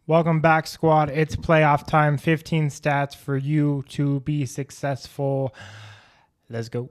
Welcome back, squad. It's playoff time. 15 stats for you to be successful. Let's go.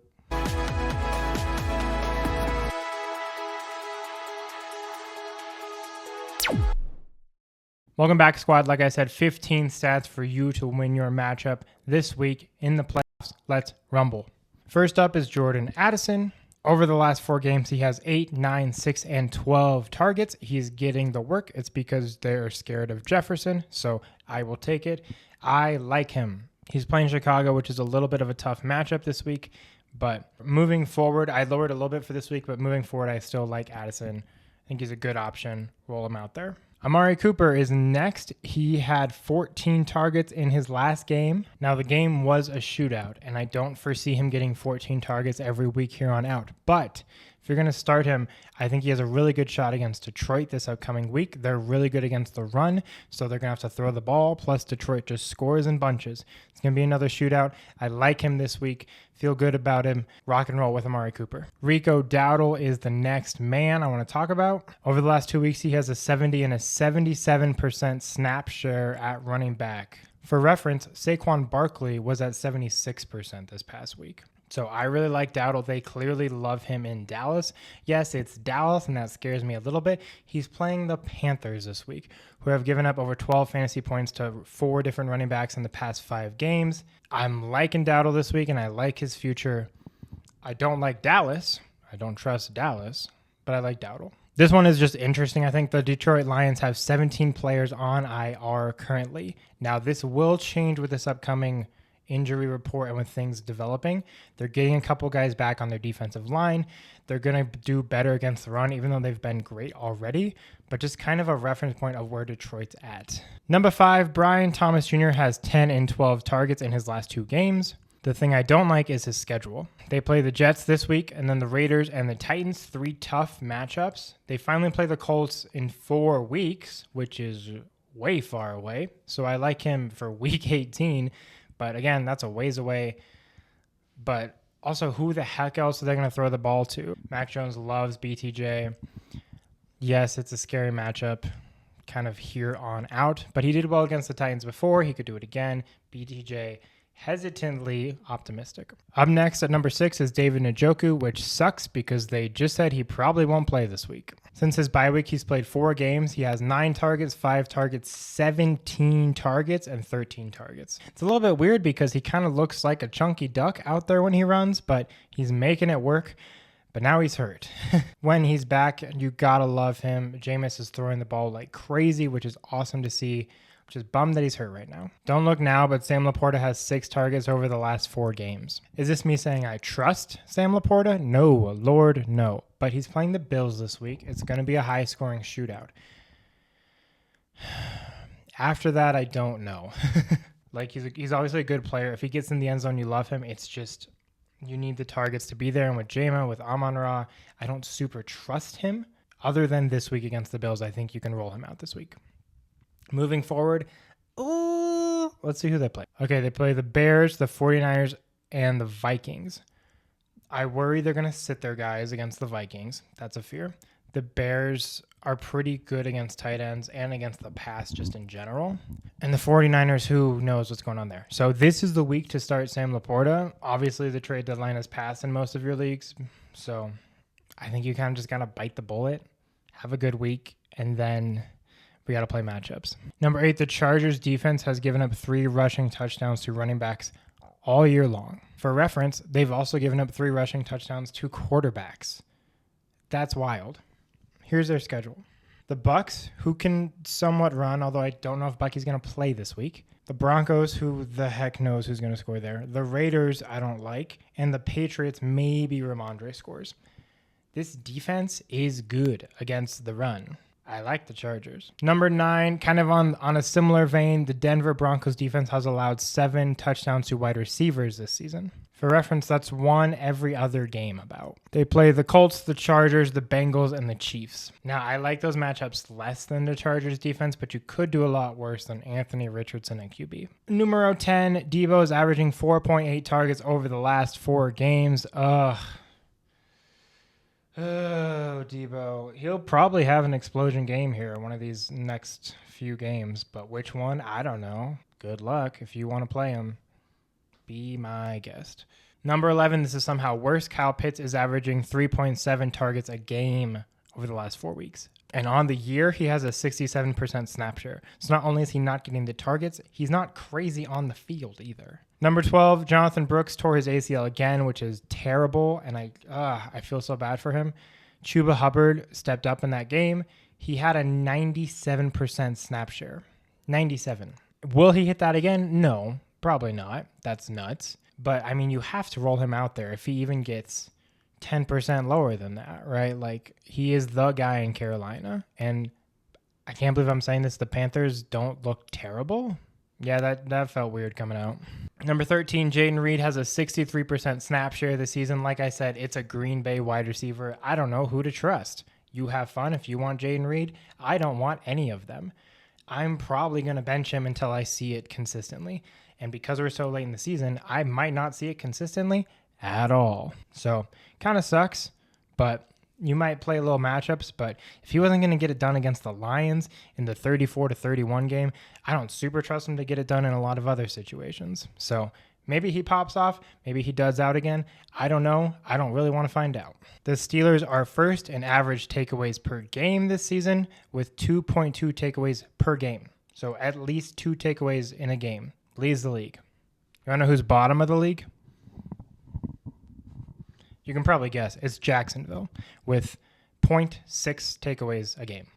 Welcome back, squad. Like I said, 15 stats for you to win your matchup this week in the playoffs. Let's rumble. First up is Jordan Addison. Over the last 4 games, he has 8, 9, 6, and 12 targets. He's getting the work. It's because they're scared of Jefferson, so I will take it. I like him. He's playing Chicago, which is a little bit of a tough matchup this week. But moving forward, I lowered a little bit for this week, but moving forward, I still like Addison. I think he's a good option. Roll him out there. Amari Cooper is next. He had 14 targets in his last game. Now, the game was a shootout, and I don't foresee him getting 14 targets every week here on out. But if you're going to start him, I think he has a really good shot against Detroit this upcoming week. They're really good against the run, so they're going to have to throw the ball. Plus, Detroit just scores in bunches. It's going to be another shootout. I like him this week. Feel good about him. Rock and roll with Amari Cooper. Rico Dowdle is the next man I want to talk about. Over the last 2 weeks, he has a 70 and a 77% snap share at running back. For reference, Saquon Barkley was at 76% this past week. So I really like Dowdle. They clearly love him in Dallas. Yes, it's Dallas, and that scares me a little bit. He's playing the Panthers this week, who have given up over 12 fantasy points to 4 different running backs in the past 5 games. I'm liking Dowdle this week, and I like his future. I don't like Dallas. I don't trust Dallas, but I like Dowdle. This one is just interesting. I think the Detroit Lions have 17 players on IR currently. Now, this will change with this upcoming injury report and with things developing. They're getting a couple guys back on their defensive line. They're going to do better against the run, even though they've been great already, but just kind of a reference point of where Detroit's at. Number 5, Brian Thomas Jr. has 10 and 12 targets in his last 2 games. The thing I don't like is his schedule. They play the Jets this week and then the Raiders and the Titans, 3 tough matchups. They finally play the Colts in 4 weeks, which is way far away. So I like him for week 18. But again, that's a ways away. But also, who the heck else are they going to throw the ball to? Mac Jones loves BTJ. Yes, it's a scary matchup kind of here on out. But he did well against the Titans before. He could do it again. BTJ hesitantly optimistic. Up next at number 6 is David Njoku, which sucks because they just said he probably won't play this week. Since his bye week, he's played 4 games. He has 9 targets, 5 targets, 17 targets, and 13 targets. It's a little bit weird because he kind of looks like a chunky duck out there when he runs, but he's making it work. But now he's hurt. When he's back, you gotta love him. Jameis is throwing the ball like crazy, which is awesome to see. Just bummed that he's hurt right now. Don't look now, but Sam Laporta has 6 targets over the last 4 games. Is this me saying I trust Sam Laporta? No, Lord, no. But he's playing the Bills this week. It's going to be a high-scoring shootout. After that, I don't know. Like, he's obviously a good player. If he gets in the end zone, you love him. It's just you need the targets to be there. And with Jama, with Amon-Ra, I don't super trust him. Other than this week against the Bills, I think you can roll him out this week. Moving forward, let's see who they play. Okay, they play the Bears, the 49ers, and the Vikings. I worry they're going to sit their guys against the Vikings. That's a fear. The Bears are pretty good against tight ends and against the pass just in general. And the 49ers, who knows what's going on there. So this is the week to start Sam Laporta. Obviously, the trade deadline has passed in most of your leagues. So I think you kind of just got to bite the bullet, have a good week, and then we got to play matchups. Number 8, the Chargers defense has given up 3 rushing touchdowns to running backs all year long. For reference, they've also given up 3 rushing touchdowns to quarterbacks. That's wild. Here's their schedule. The Bucks, who can somewhat run, although I don't know if Bucky's going to play this week. The Broncos, who the heck knows who's going to score there. The Raiders, I don't like. And the Patriots, maybe Ramondre scores. This defense is good against the run. I like the Chargers. Number 9, kind of on a similar vein, the Denver Broncos defense has allowed 7 touchdowns to wide receivers this season. For reference, that's 1 every other game about. They play the Colts, the Chargers, the Bengals, and the Chiefs. Now, I like those matchups less than the Chargers defense, but you could do a lot worse than Anthony Richardson at QB. Numero 10, Deebo is averaging 4.8 targets over the last 4 games. Oh, Debo. He'll probably have an explosion game here, one of these next few games, but which one? I don't know. Good luck if you want to play him. Be my guest. Number 11, this is somehow worse. Kyle Pitts is averaging 3.7 targets a game over the last 4 weeks. And on the year, he has a 67% snap share. So not only is he not getting the targets, he's not crazy on the field either. Number 12, Jonathan Brooks tore his ACL again, which is terrible, and I feel so bad for him. Chuba Hubbard stepped up in that game. He had a 97% snap share. 97. Will he hit that again? No, probably not. That's nuts. But I mean, you have to roll him out there if he even gets 10% lower than that, right? Like, he is the guy in Carolina. And I can't believe I'm saying this. The Panthers don't look terrible. Yeah, that felt weird coming out. Number 13, Jayden Reed has a 63% snap share this season. Like I said, it's a Green Bay wide receiver. I don't know who to trust. You have fun if you want Jayden Reed. I don't want any of them. I'm probably going to bench him until I see it consistently. And because we're so late in the season, I might not see it consistently at all. So kind of sucks, but you might play little matchups. But if he wasn't going to get it done against the Lions in the 34-31 game, I don't super trust him to get it done in a lot of other situations. So maybe he pops off. Maybe he does out again. I don't know. I don't really want to find out. The Steelers are first in average takeaways per game this season with 2.2 takeaways per game. So at least 2 takeaways in a game. Leads the league. You want to know who's bottom of the league? You can probably guess. It's Jacksonville with 0.6 takeaways a game.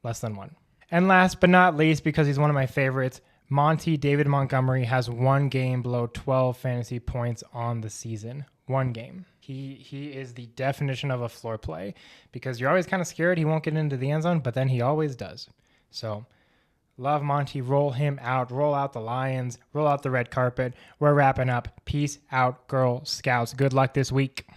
Less than 1. And last but not least, because he's one of my favorites, David Montgomery has 1 game below 12 fantasy points on the season. 1 game. He is the definition of a floor play because you're always kind of scared he won't get into the end zone, but then he always does. So love Monty. Roll him out. Roll out the Lions. Roll out the red carpet. We're wrapping up. Peace out, Girl Scouts. Good luck this week.